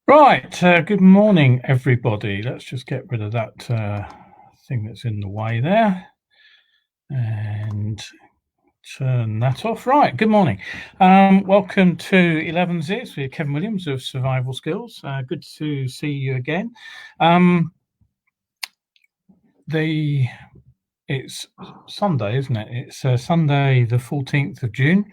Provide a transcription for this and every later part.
Right, good morning, everybody. Let's just get rid of that thing that's in the way there and turn that off. Right, good morning. Welcome to Elevenses with Kevin Williams of Survival Skills. Good to see you again. It's Sunday, isn't it? It's Sunday, the 14th of June,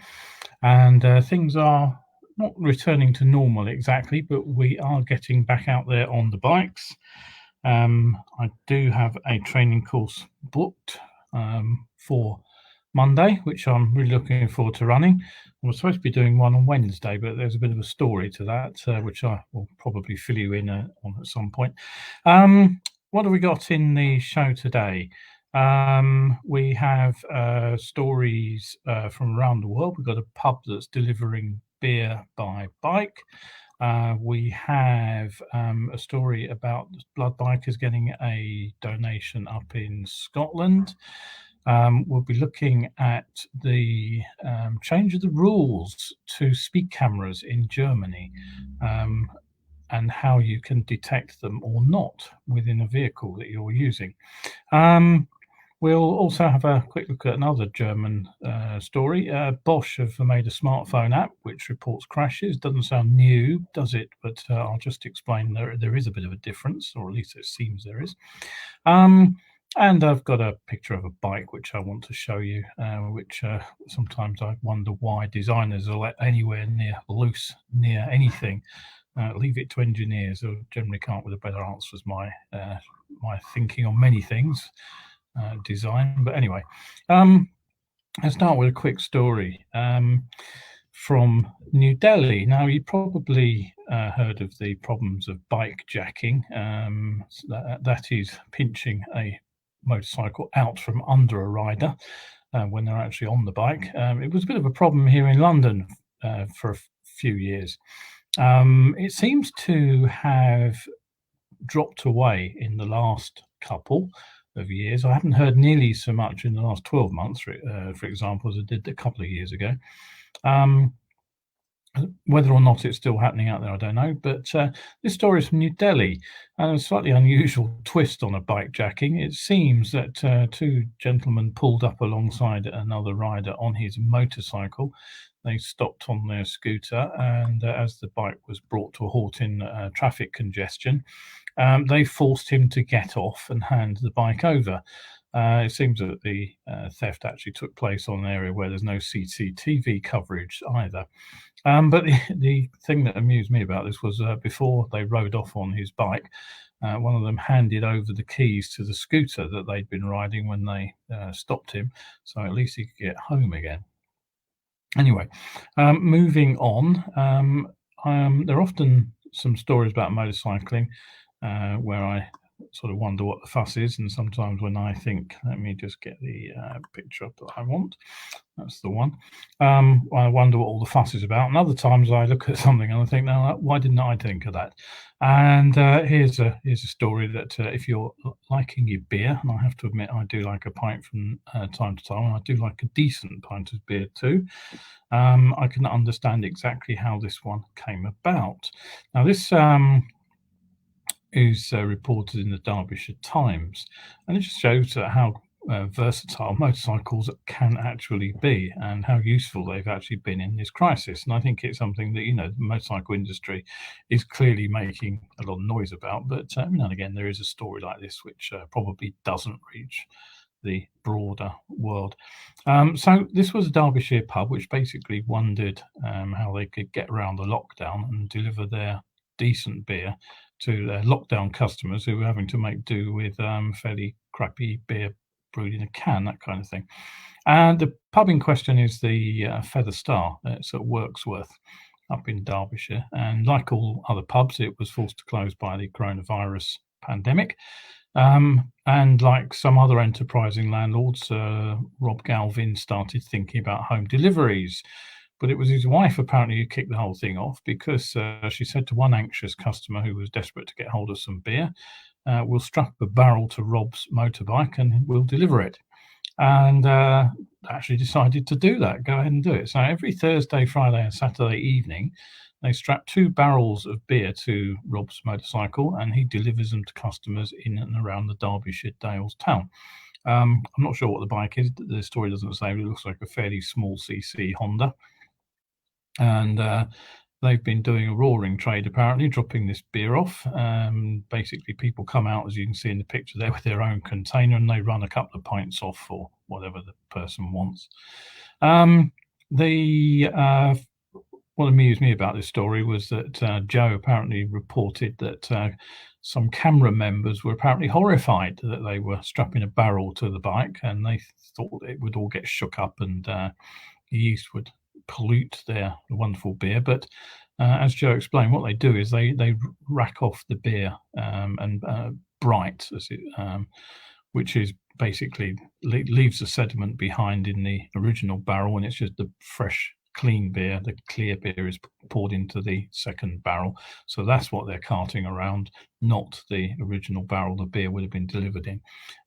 and things are not returning to normal exactly, but we are getting back out there on the bikes. I do have a training course booked for Monday, which I'm really looking forward to running. I was supposed to be doing one on Wednesday, but there's a bit of a story to that, which I will probably fill you in on at some point. What have we got in the show today? We have stories from around the world. We've got a pub that's delivering beer by bike. We have a story about blood bikers getting a donation up in Scotland. We'll be looking at the change of the rules to speed cameras in Germany, and how you can detect them or not within a vehicle that you're using. We'll also have a quick look at another German story. Bosch have made a smartphone app which reports crashes. Doesn't sound new, does it? But I'll just explain there is a bit of a difference, or at least it seems there is. And I've got a picture of a bike which I want to show you, which sometimes I wonder why designers are let anywhere loose near anything. Leave it to engineers who generally come up with a better answer, as my thinking on many things. Design. But anyway, I'll start with a quick story from New Delhi. Now, you probably heard of the problems of bike jacking. That is pinching a motorcycle out from under a rider when they're actually on the bike. It was a bit of a problem here in London for a few years. It seems to have dropped away in the last couple of years. I haven't heard nearly so much in the last 12 months, for example, as I did a couple of years ago. Whether or not it's still happening out there, I don't know. But this story is from New Delhi, and a slightly unusual twist on a bike jacking. It seems that two gentlemen pulled up alongside another rider on his motorcycle. They stopped on their scooter, and as the bike was brought to a halt in traffic congestion, they forced him to get off and hand the bike over. It seems that the theft actually took place on an area where there's no CCTV coverage either. But the thing that amused me about this was before they rode off on his bike, one of them handed over the keys to the scooter that they'd been riding when they stopped him, so at least he could get home again. Anyway, moving on, there are often some stories about motorcycling where I sort of wonder what the fuss is, and sometimes when I think, let me just get the picture up that I want, that's the one, I wonder what all the fuss is about, and other times I look at something and I think, now, why didn't I think of that? And here's a story that if you're liking your beer, and I have to admit I do like a pint from time to time, and I do like a decent pint of beer too, I can understand exactly how this one came about. Now, this is reported in the Derbyshire Times, and it just shows how versatile motorcycles can actually be and how useful they've actually been in this crisis. And I think it's something that, the motorcycle industry is clearly making a lot of noise about, but now and again there is a story like this which probably doesn't reach the broader world. So this was a Derbyshire pub which basically wondered how they could get around the lockdown and deliver their decent beer to their lockdown customers who were having to make do with fairly crappy beer brewed in a can, that kind of thing. And the pub in question is the Feather Star. It's at Wirksworth up in Derbyshire. And like all other pubs, it was forced to close by the coronavirus pandemic. And like some other enterprising landlords, Rob Galvin started thinking about home deliveries. But it was his wife apparently who kicked the whole thing off, because she said to one anxious customer who was desperate to get hold of some beer, we'll strap a barrel to Rob's motorbike and we'll deliver it. and actually decided to do that, go ahead and do it. So every Thursday, Friday, and Saturday evening, they strap 2 barrels of beer to Rob's motorcycle, and he delivers them to customers in and around the Derbyshire Dales town. I'm not sure what the bike is. The story doesn't say, but it looks like a fairly small CC Honda. And they've been doing a roaring trade, apparently, dropping this beer off. Basically, people come out, as you can see in the picture there, with their own container, and they run a couple of pints off for whatever the person wants. What amused me about this story was that Joe apparently reported that some camera members were apparently horrified that they were strapping a barrel to the bike, and they thought it would all get shook up and the yeast would pollute their wonderful beer. But as Joe explained, what they do is they rack off the beer and bright, which is basically leaves the sediment behind in the original barrel, and it's just the fresh, clean beer. The clear beer is poured into the second barrel. So that's what they're carting around, not the original barrel the beer would have been delivered in.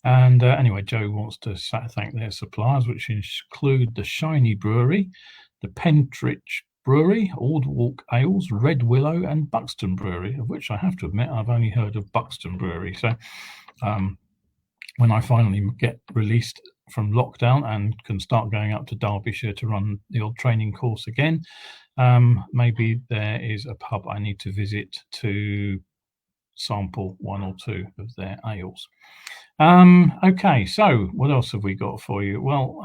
And anyway, Joe wants to thank their suppliers, which include the Shiny Brewery, the Pentridge Brewery, Old Walk Ales, Red Willow, and Buxton Brewery, of which I have to admit I've only heard of Buxton Brewery. So when I finally get released from lockdown and can start going up to Derbyshire to run the old training course again, maybe there is a pub I need to visit to sample one or two of their ales. Okay, so what else have we got for you? Well,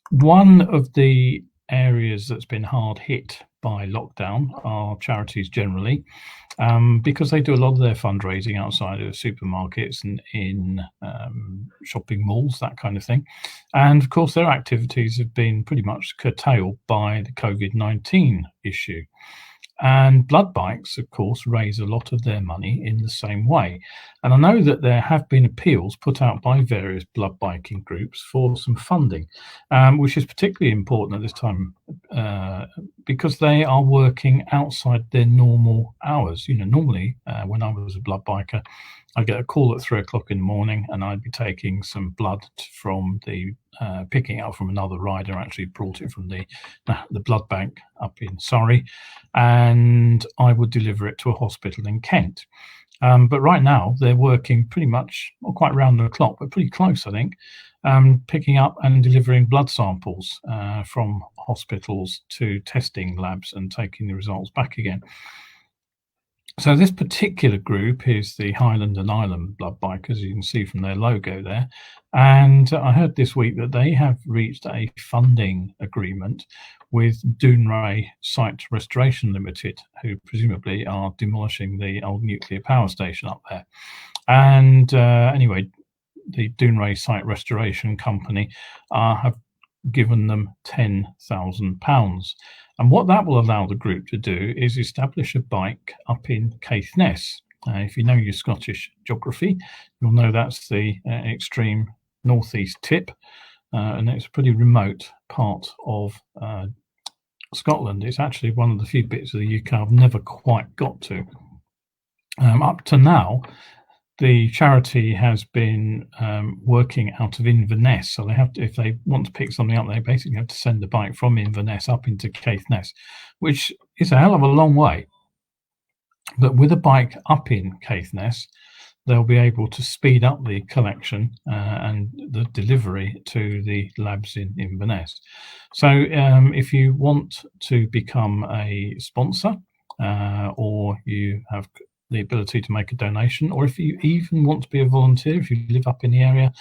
one of the areas that's been hard hit by lockdown are charities generally, because they do a lot of their fundraising outside of supermarkets and in shopping malls, that kind of thing. And of course, their activities have been pretty much curtailed by the COVID-19 issue. And blood bikes, of course, raise a lot of their money in the same way. And I know that there have been appeals put out by various blood biking groups for some funding, which is particularly important at this time because they are working outside their normal hours. Normally, when I was a blood biker, I'd get a call at 3 o'clock in the morning, and I'd be taking some blood from the picking up from another rider. Actually brought it from the blood bank up in Surrey, and I would deliver it to a hospital in Kent. But right now they're working pretty much, not quite round the clock, but pretty close, I think, picking up and delivering blood samples from hospitals to testing labs and taking the results back again. So this particular group is the Highland and Island Blood Bikers, you can see from their logo there. And I heard this week that they have reached a funding agreement with dray Site Restoration Limited, who presumably are demolishing the old nuclear power station up there. And anyway, the dray Site Restoration Company have given them £10,000. And what that will allow the group to do is establish a bike up in Caithness. If you know your Scottish geography, you'll know that's the extreme northeast tip, and it's a pretty remote part of Scotland. It's actually one of the few bits of the UK I've never quite got to. Up to now, the charity has been working out of Inverness, so they have to, if they want to pick something up, they basically have to send the bike from Inverness up into Caithness, which is a hell of a long way. But with a bike up in Caithness, they'll be able to speed up the collection and the delivery to the labs in Inverness. So if you want to become a sponsor, or you have the ability to make a donation, or if you even want to be a volunteer, if you live up in the area,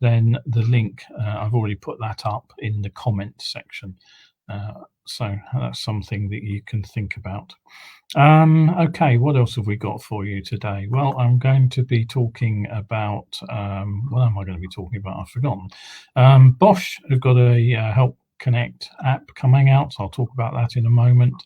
then the link, I've already put that up in the comment section. So that's something that you can think about. Okay, what else have we got for you today? Well, I'm going to be talking about, what am I going to be talking about? I've forgotten. Bosch have got a Help Connect app coming out. I'll talk about that in a moment.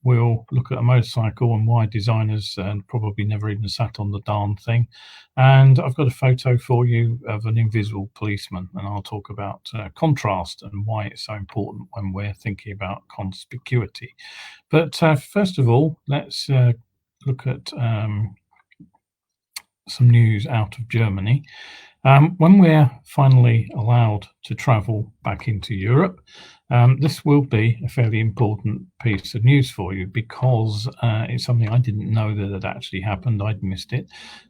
We'll look at a motorcycle and why designers probably never even sat on the darn thing. And I've got a photo for you of an invisible policeman, and I'll talk about contrast and why it's so important when we're thinking about conspicuity. But first of all, let's look at some news out of Germany. When we're finally allowed to travel back into Europe, this will be a fairly important piece of news for you, because it's something I didn't know that had actually happened. I'd missed it.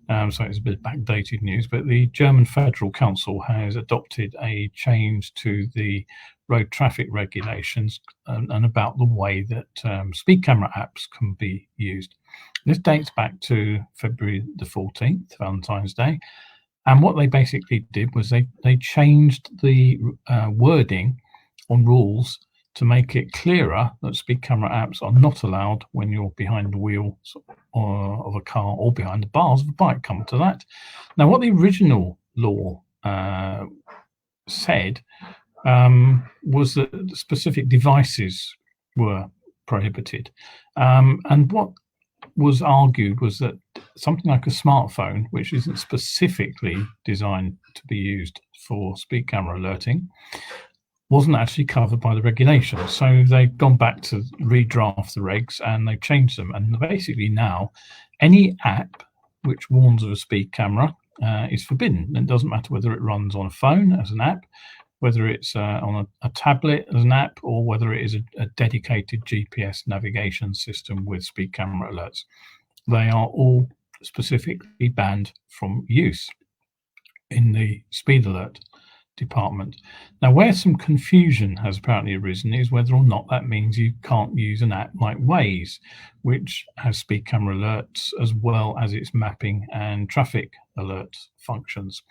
So it's a bit backdated news, but the German Federal Council has adopted a change to the road traffic regulations and about the way that speed camera apps can be used. This dates back to February the 14th, Valentine's Day. And what they basically did was they changed the wording on rules to make it clearer that speed camera apps are not allowed when you're behind the wheel of a car or behind the bars of a bike. Come to that. Now, what the original law said was that specific devices were prohibited. And what was argued was that something like a smartphone, which isn't specifically designed to be used for speed camera alerting, wasn't actually covered by the regulations. So they've gone back to redraft the regs and they've changed them. And basically now, any app which warns of a speed camera is forbidden. It doesn't matter whether it runs on a phone as an app, whether it's on a tablet as an app, or whether it is a dedicated GPS navigation system with speed camera alerts. They are all specifically banned from use in the speed alert department. Now, where some confusion has apparently arisen is whether or not that means you can't use an app like Waze, which has speed camera alerts as well as its mapping and traffic alert functions.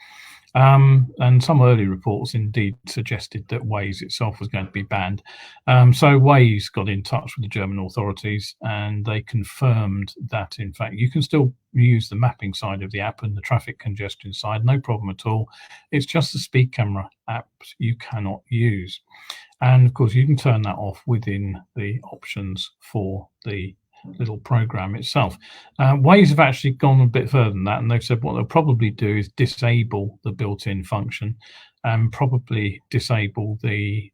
And some early reports indeed suggested that Waze itself was going to be banned. So Waze got in touch with the German authorities and they confirmed that, in fact, you can still use the mapping side of the app and the traffic congestion side, no problem at all. It's just the speed camera apps you cannot use. And of course, you can turn that off within the options for the little program itself. Waze have actually gone a bit further than that, and they've said what they'll probably do is disable the built-in function and probably disable the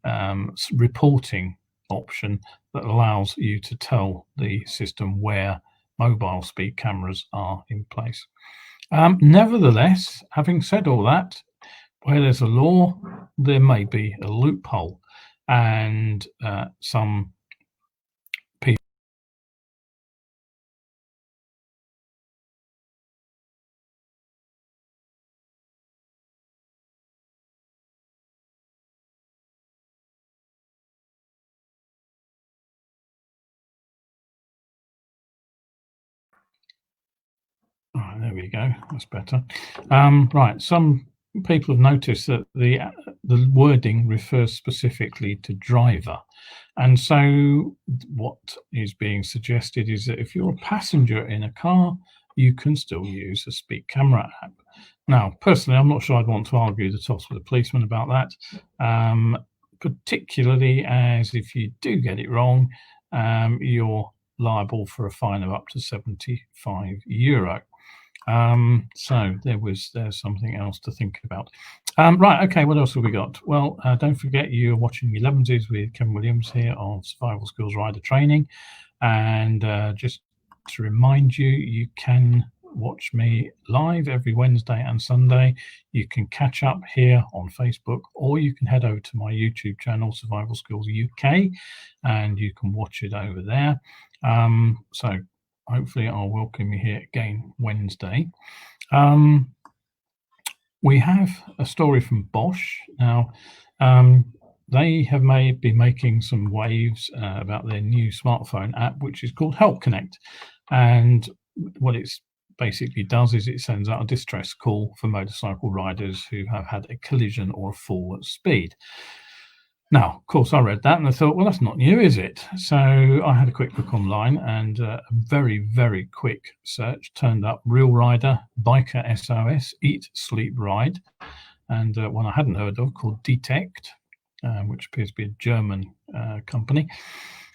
reporting option that allows you to tell the system where mobile speed cameras are in place. Nevertheless, having said all that, where there's a law, there may be a loophole, and some people. Right, there we go. That's better. Right, some people have noticed that the wording refers specifically to driver, and so what is being suggested is that if you're a passenger in a car, you can still use a speed camera app. Now, personally, I'm not sure I'd want to argue the toss with a policeman about that, particularly as if you do get it wrong, you're liable for a fine of up to €75. So there's something else to think about. Right, okay, what else have we got? Well, don't forget you're watching Elevenses with Kevin Williams here on Survival Skills Rider Training. And just to remind you, you can watch me live every Wednesday and Sunday. You can catch up here on Facebook, or you can head over to my YouTube channel, Survival Skills UK, and you can watch it over there. So hopefully I'll welcome you here again Wednesday. We have a story from Bosch. Now, they have been making some waves about their new smartphone app, which is called Help Connect. And what it's basically does is it sends out a distress call for motorcycle riders who have had a collision or a fall at speed. Now, of course, I read that and I thought, well, that's not new, is it? So I had a quick look online, and a very, very quick search turned up Real Rider, Biker SOS, Eat, Sleep, Ride, and one I hadn't heard of called Detect, which appears to be a German company.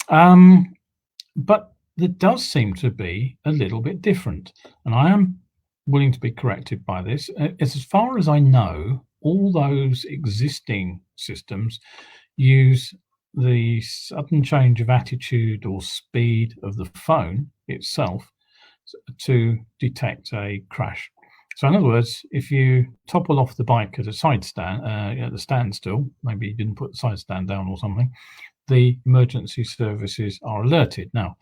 But there does seem to be a little bit different, and I am willing to be corrected by this. As far as I know, all those existing systems use the sudden change of attitude or speed of the phone itself to detect a crash. So in other words, if you topple off the bike at a side stand, at the standstill, maybe you didn't put the side stand down or something, the emergency services are alerted. Now,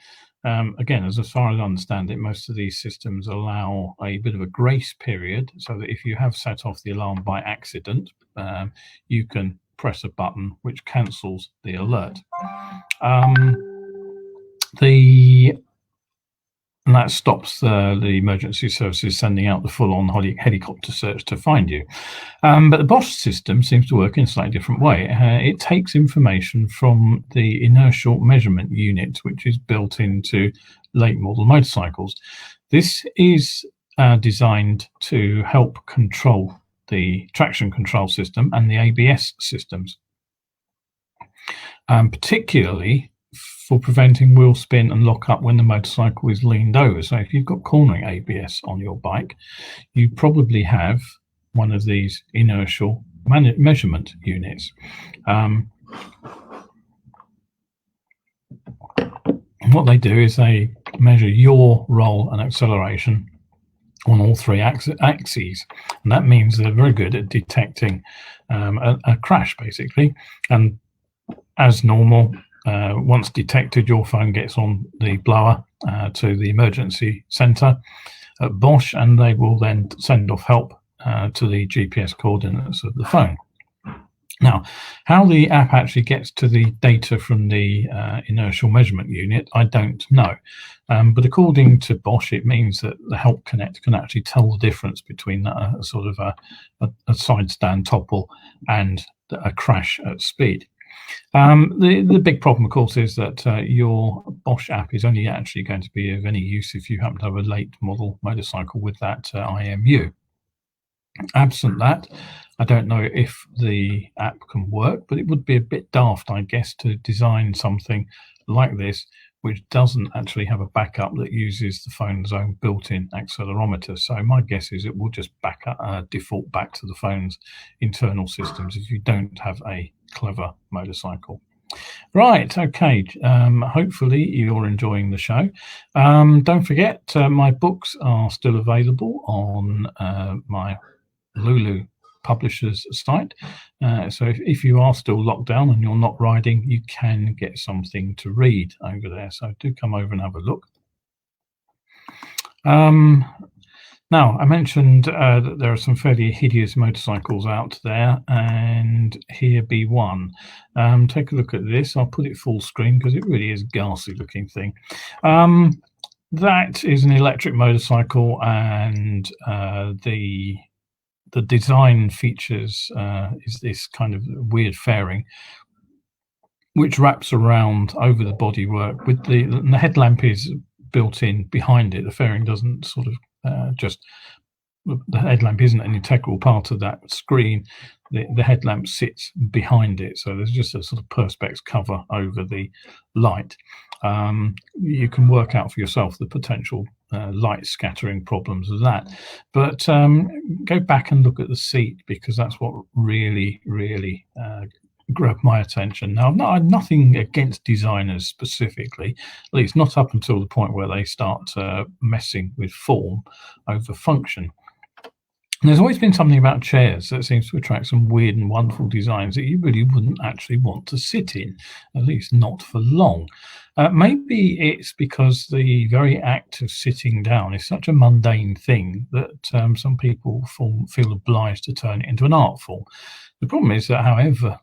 again, as far as I understand it, most of these systems allow a bit of a grace period, so that if you have set off the alarm by accident, you can press a button which cancels the alert. And that stops the emergency services sending out the full-on helicopter search to find you. But the Bosch system seems to work in a slightly different way. It takes information from the inertial measurement unit, which is built into late model motorcycles. This is designed to help control the traction control system and the ABS systems, particularly for preventing wheel spin and lock up when the motorcycle is leaned over. So if you've got cornering ABS on your bike, you probably have one of these inertial measurement units. What they do is they measure your roll and acceleration on all three axes, and that means they're very good at detecting a crash, basically. And as normal, once detected, your phone gets on the blower to the emergency centre at Bosch, and they will then send off help to the GPS coordinates of the phone. Now, how the app actually gets to the data from the inertial measurement unit, I don't know. But according to Bosch, it means that the Help Connect can actually tell the difference between a sort of a side stand topple and a crash at speed. The big problem, of course, is that your Bosch app is only actually going to be of any use if you happen to have a late model motorcycle with that IMU. Absent that, I don't know if the app can work, but it would be a bit daft, I guess, to design something like this which doesn't actually have a backup that uses the phone's own built-in accelerometer. So my guess is it will just default back to the phone's internal systems if you don't have a clever motorcycle. Right, okay. Hopefully you're enjoying the show. Don't forget, my books are still available on my Lulu publishers site. So if you are still locked down and you're not riding, you can get something to read over there. So do come over and have a look. Now, I mentioned that there are some fairly hideous motorcycles out there, and here be one. Take a look at this. I'll put it full screen because it really is a ghastly looking thing. That is an electric motorcycle, and the design features is this kind of weird fairing which wraps around over the bodywork. With the headlamp is built in behind it. The fairing doesn't sort of the headlamp isn't an integral part of that screen. The headlamp sits behind it, so there's just a sort of perspex cover over the light. You can work out for yourself the potential light scattering problems of that, but go back and look at the seat, because that's what really grabbed my attention. Now, I've nothing against designers specifically, at least not up until the point where they start messing with form over function. And there's always been something about chairs that seems to attract some weird and wonderful designs that you really wouldn't actually want to sit in, at least not for long. Maybe it's because the very act of sitting down is such a mundane thing that some people feel obliged to turn it into an art form. The problem is that however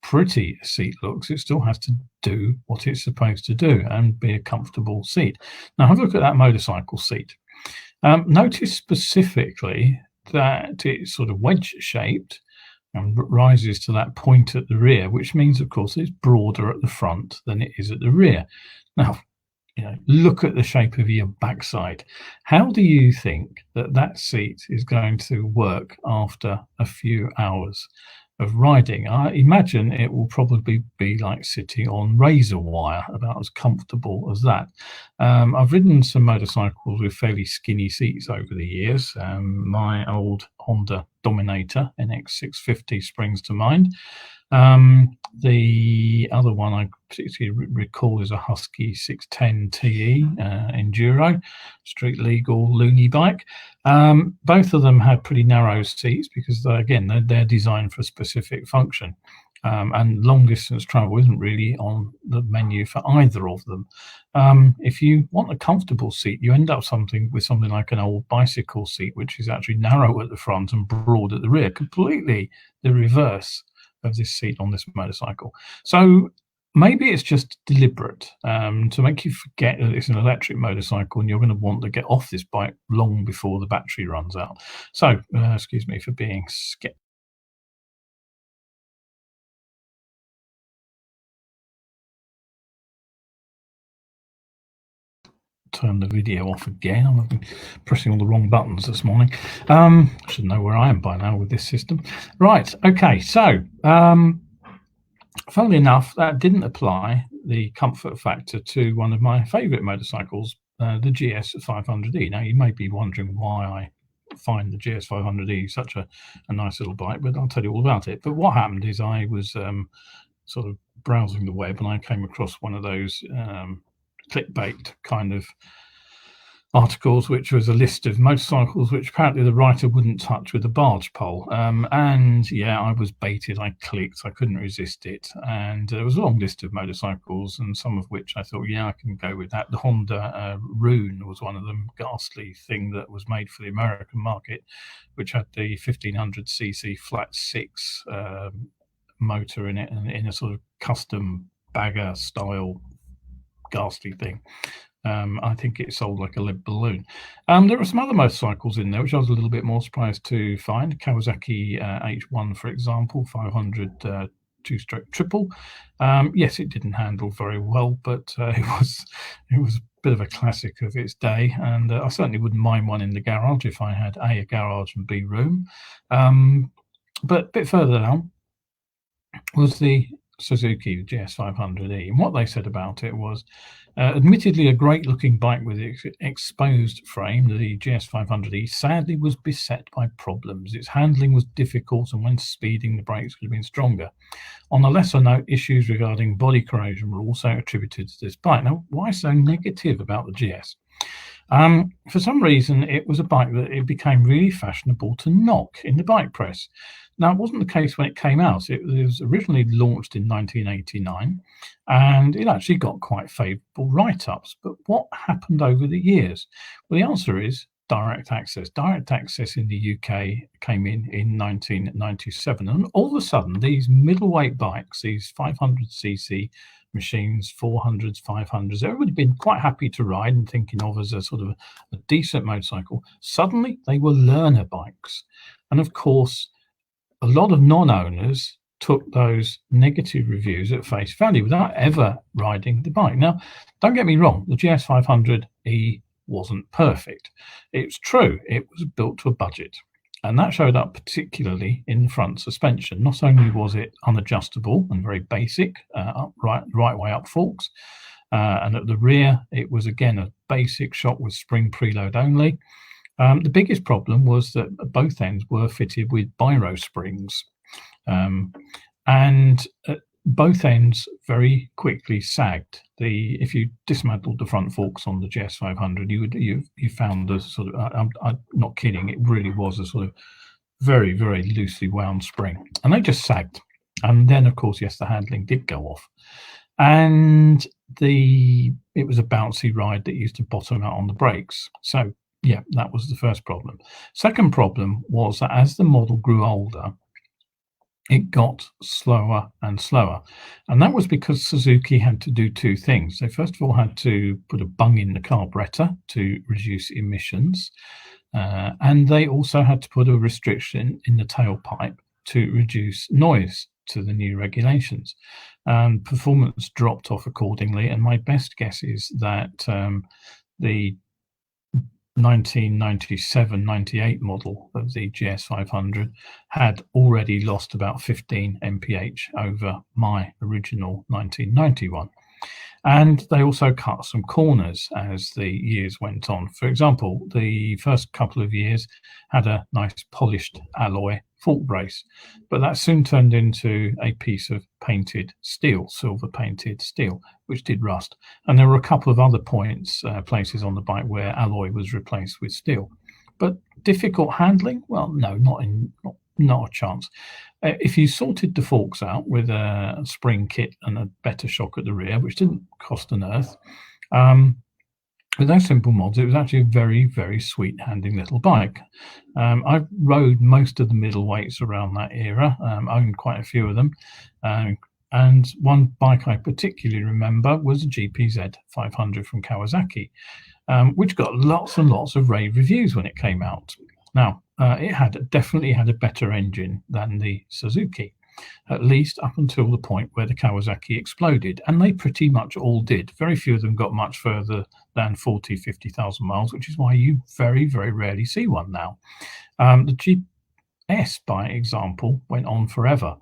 pretty a seat looks, it still has to do what it's supposed to do and be a comfortable seat. Now have a look at that motorcycle seat. Notice specifically that it's sort of wedge shaped and rises to that point at the rear, which means, of course, it's broader at the front than it is at the rear. Now, look at the shape of your backside. How do you think that seat is going to work after a few hours of riding? I imagine it will probably be like sitting on razor wire, about as comfortable as that. I've ridden some motorcycles with fairly skinny seats over the years. My old Honda Dominator NX650 springs to mind. The other one I particularly recall is a Husky 610 TE Enduro, street legal loony bike. Both of them had pretty narrow seats because, they're designed for a specific function. And long distance travel isn't really on the menu for either of them. If you want a comfortable seat, you end up with something like an old bicycle seat, which is actually narrow at the front and broad at the rear, completely the reverse of this seat on this motorcycle. So maybe it's just deliberate to make you forget that it's an electric motorcycle and you're going to want to get off this bike long before the battery runs out. So excuse me for being skeptical. Turn the video off again. I've been pressing all the wrong buttons this morning. I should know where I am by now with this system. Right, okay, so funnily enough, that didn't apply the comfort factor to one of my favourite motorcycles, the GS 500E. Now, you may be wondering why I find the GS 500E such a nice little bike, but I'll tell you all about it. But what happened is I was sort of browsing the web and I came across one of those clickbait kind of articles, which was a list of motorcycles which apparently the writer wouldn't touch with a barge pole. And yeah, I was baited. I clicked. I couldn't resist it. And there was a long list of motorcycles, and some of which I thought, yeah, I can go with that. The Honda Rune was one of them, ghastly thing that was made for the American market, which had the 1500cc flat six motor in it, and in a sort of custom bagger style ghastly thing. I think it sold like a lead balloon. There were some other motorcycles in there which I was a little bit more surprised to find. Kawasaki H1, for example, 500 two-stroke triple. Yes, it didn't handle very well, but it was a bit of a classic of its day, and I certainly wouldn't mind one in the garage if I had A, garage, and B, room. But a bit further down was the Suzuki GS 500E, and what they said about it was, admittedly a great looking bike with its exposed frame, the GS 500E sadly was beset by problems. Its handling was difficult, and when speeding the brakes could have been stronger. On a lesser note, issues regarding body corrosion were also attributed to this bike. Now, why so negative about the GS? For some reason, it was a bike that it became really fashionable to knock in the bike press. Now, it wasn't the case when it came out. It was originally launched in 1989, and it actually got quite favourable write-ups. But what happened over the years? Well, the answer is direct access. Direct access in the UK came in 1997, and all of a sudden, these middleweight bikes, these 500cc machines, 400s, 500s, everybody had been quite happy to ride and thinking of as a sort of a decent motorcycle. Suddenly, they were learner bikes. And of course, a lot of non-owners took those negative reviews at face value without ever riding the bike. Now, don't get me wrong, the GS 500E wasn't perfect. It's true, it was built to a budget. And that showed up particularly in the front suspension. Not only was it unadjustable and very basic, right way up forks, and at the rear, it was again a basic shock with spring preload only. The biggest problem was that both ends were fitted with biro springs, and both ends very quickly sagged. If you dismantled the front forks on the GS 500, you found a sort of, I'm not kidding, it really was a sort of very, very loosely wound spring, and they just sagged. And then, of course, yes, the handling did go off, and it was a bouncy ride that used to bottom out on the brakes. So yeah, that was the first problem. Second problem was that as the model grew older, it got slower and slower. And that was because Suzuki had to do two things. They first of all had to put a bung in the carburetor to reduce emissions. And they also had to put a restriction in the tailpipe to reduce noise to the new regulations. Performance dropped off accordingly. And my best guess is that the 1997-98 model of the GS 500 had already lost about 15 mph over my original 1991. And they also cut some corners as the years went on. For example, the first couple of years had a nice polished alloy fork brace, but that soon turned into a piece of painted steel, silver painted steel, which did rust. And there were a couple of other places on the bike where alloy was replaced with steel. But difficult handling? Well, no, not a chance. If you sorted the forks out with a spring kit and a better shock at the rear, which didn't cost an earth, with those simple mods, it was actually a very, very sweet handling little bike. I rode most of the middleweights around that era, owned quite a few of them. And one bike I particularly remember was a GPZ 500 from Kawasaki, which got lots and lots of rave reviews when it came out. Now, it definitely had a better engine than the Suzuki, at least up until the point where the Kawasaki exploded, and they pretty much all did. Very few of them got much further than 40, 50,000 miles, which is why you very, very rarely see one now. The GS, by example, went on forever.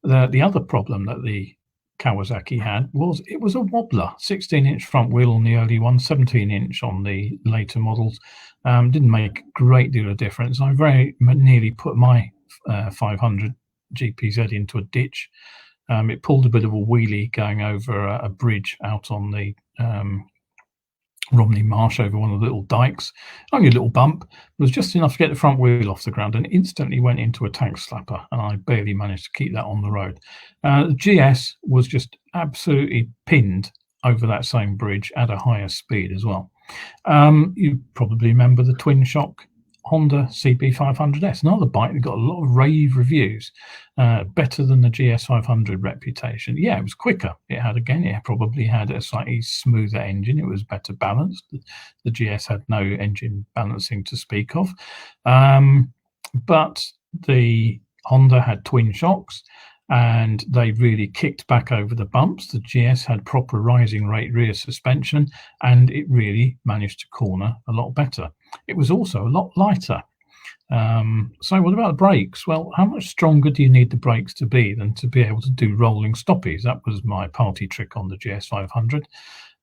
The other problem that the Kawasaki had was it was a wobbler, 16-inch front wheel on the early one, 17-inch on the later models. Didn't make a great deal of difference. I very nearly put my 500 GPZ into a ditch. It pulled a bit of a wheelie going over a bridge out on the Romney Marsh over one of the little dikes. Only a little bump. It was just enough to get the front wheel off the ground and instantly went into a tank slapper, and I barely managed to keep that on the road. The GS was just absolutely pinned over that same bridge at a higher speed as well. You probably remember the twin shock Honda CB500S, another bike that got a lot of rave reviews, better than the GS500 reputation. Yeah, it was quicker. It probably had a slightly smoother engine. It was better balanced. The GS had no engine balancing to speak of. But the Honda had twin shocks, and they really kicked back over the bumps. The GS had proper rising rate rear suspension, and it really managed to corner a lot better. It was also a lot lighter. So what about the brakes? Well, how much stronger do you need the brakes to be than to be able to do rolling stoppies? That was my party trick on the GS500.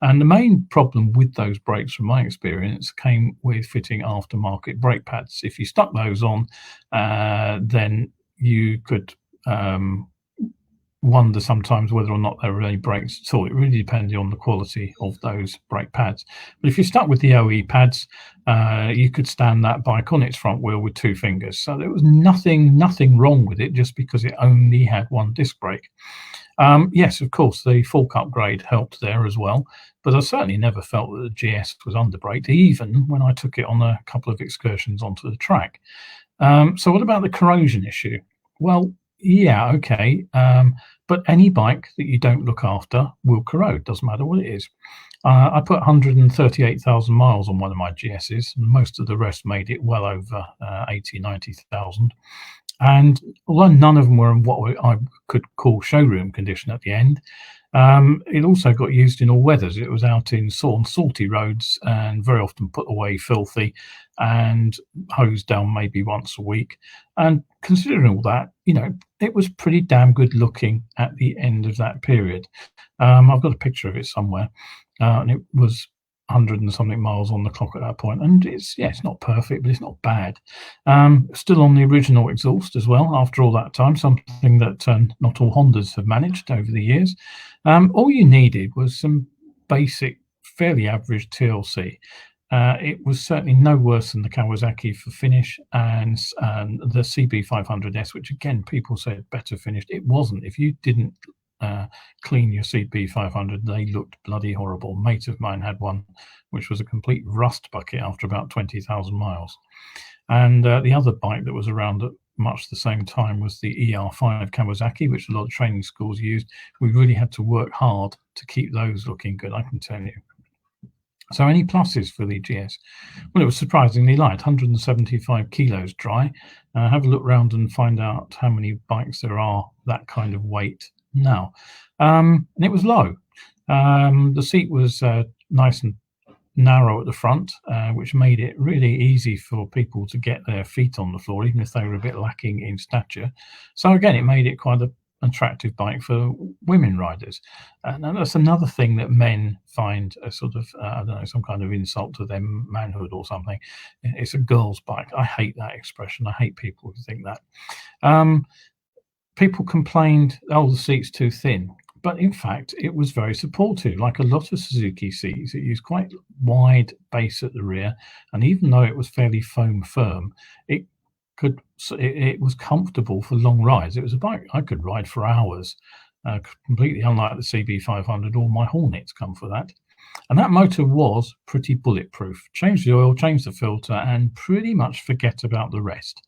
And the main problem with those brakes, from my experience, came with fitting aftermarket brake pads. If you stuck those on, then you could wonder sometimes whether or not there were any brakes at all. It really depended on the quality of those brake pads. But if you stuck with the OE pads, you could stand that bike on its front wheel with two fingers. So there was nothing wrong with it just because it only had one disc brake. Yes, of course, the fork upgrade helped there as well, but I certainly never felt that the GS was underbraked, even when I took it on a couple of excursions onto the track. So what about the corrosion issue? Well, yeah, okay. But any bike that you don't look after will corrode, doesn't matter what it is. I put 138,000 miles on one of my GSs, and most of the rest made it well over 80, 90,000. And although none of them were in what I could call showroom condition at the end, it also got used in all weathers. It was out in salty roads and very often put away filthy and hosed down maybe once a week. And considering all that, it was pretty damn good looking at the end of that period. I've got a picture of it somewhere, and it was 100 and something miles on the clock at that point, and it's not perfect, but it's not bad. Still on the original exhaust as well after all that time, something that not all Hondas have managed over the years. All you needed was some basic, fairly average TLC. It was certainly no worse than the Kawasaki for finish, and the CB500S, which again people said better finished. It wasn't. If you didn't clean your CB500, they looked bloody horrible. A mate of mine had one which was a complete rust bucket after about 20,000 miles. And the other bike that was around at much the same time was the ER5 Kawasaki, which a lot of training schools used. We really had to work hard to keep those looking good, I can tell you. So any pluses for the GS? Well, it was surprisingly light, 175 kilos dry. Have a look around and find out how many bikes there are that kind of weight now. And it was low. The seat was nice and narrow at the front, which made it really easy for people to get their feet on the floor, even if they were a bit lacking in stature. So again, it made it quite a attractive bike for women riders. And that's another thing that men find a sort of, I don't know, some kind of insult to their manhood or something. It's a girl's bike. I hate that expression. I hate people who think that. Um, People complained, oh, the seat's too thin. But in fact, it was very supportive. Like a lot of Suzuki seats, it used quite wide base at the rear. And even though it was fairly foam firm, it it was comfortable for long rides. It was a bike I could ride for hours, completely unlike the CB500 or my Hornets come for that. And that motor was pretty bulletproof. Change the oil, change the filter, and pretty much forget about the rest.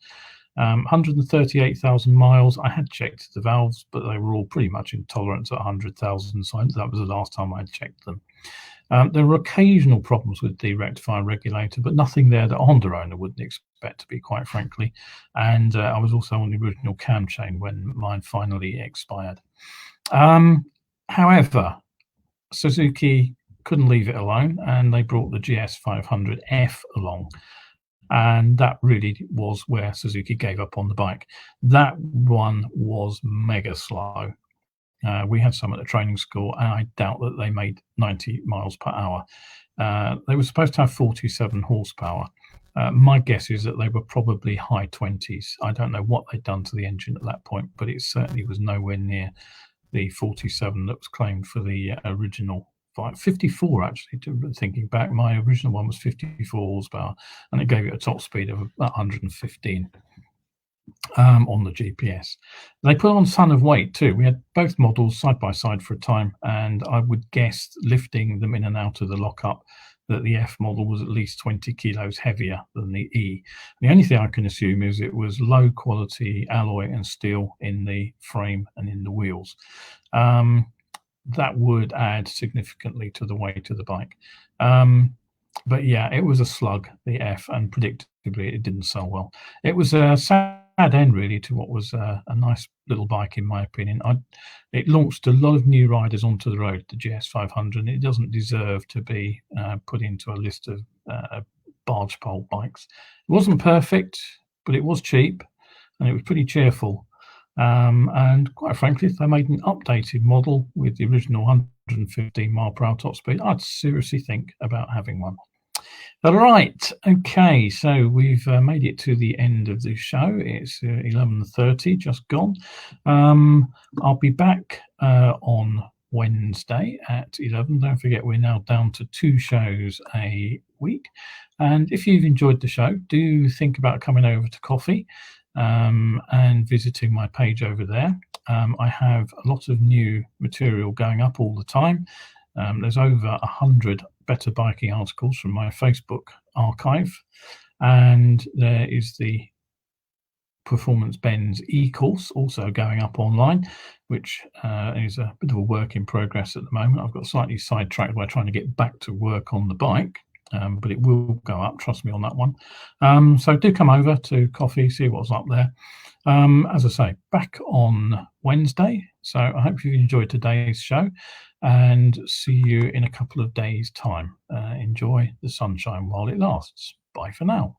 138,000 miles. I had checked the valves, but they were all pretty much intolerant at 100,000. So that was the last time I checked them. There were occasional problems with the rectifier regulator, but nothing there that a Honda owner wouldn't expect, to be quite frankly. And I was also on the original cam chain when mine finally expired. However, Suzuki couldn't leave it alone, and they brought the GS500F along. And that really was where Suzuki gave up on the bike. That one was mega slow. We had some at the training school, and I doubt that they made 90 miles per hour. They were supposed to have 47 horsepower. My guess is that they were probably high 20s. I don't know what they'd done to the engine at that point, but it certainly was nowhere near the 47 that was claimed for the original. 54 actually, thinking back, my original one was 54 horsepower, and it gave it a top speed of 115 on the GPS. They put on son of weight too. We had both models side by side for a time, and I would guess, lifting them in and out of the lockup, that the F model was at least 20 kilos heavier than the E. The only thing I can assume is it was low quality alloy and steel in the frame and in the wheels. That would add significantly to the weight of the bike. But yeah, it was a slug, the F, and predictably it didn't sell well. It was a sad end really to what was a nice little bike, in my opinion. It launched a lot of new riders onto the road, the GS500, and it doesn't deserve to be put into a list of barge pole bikes. It wasn't perfect, but it was cheap, and it was pretty cheerful. And quite frankly, if they made an updated model with the original 115 mile per hour top speed, I'd seriously think about having one. All right, okay, so we've made it to the end of the show. It's 11:30, just gone. I'll be back on Wednesday at 11. Don't forget, we're now down to 2 shows a week. And if you've enjoyed the show, do think about coming over to coffee and visiting my page over there. I have a lot of new material going up all the time. There's over 100 better biking articles from my Facebook archive, and there is the Performance Benz e-course also going up online, which is a bit of a work in progress at the moment. I've got slightly sidetracked by trying to get back to work on the bike, but it will go up, trust me on that one. So do come over to coffee, see what's up there. As I say, back on Wednesday. So I hope you enjoyed today's show, and see you in a couple of days' time. Enjoy the sunshine while it lasts. Bye for now.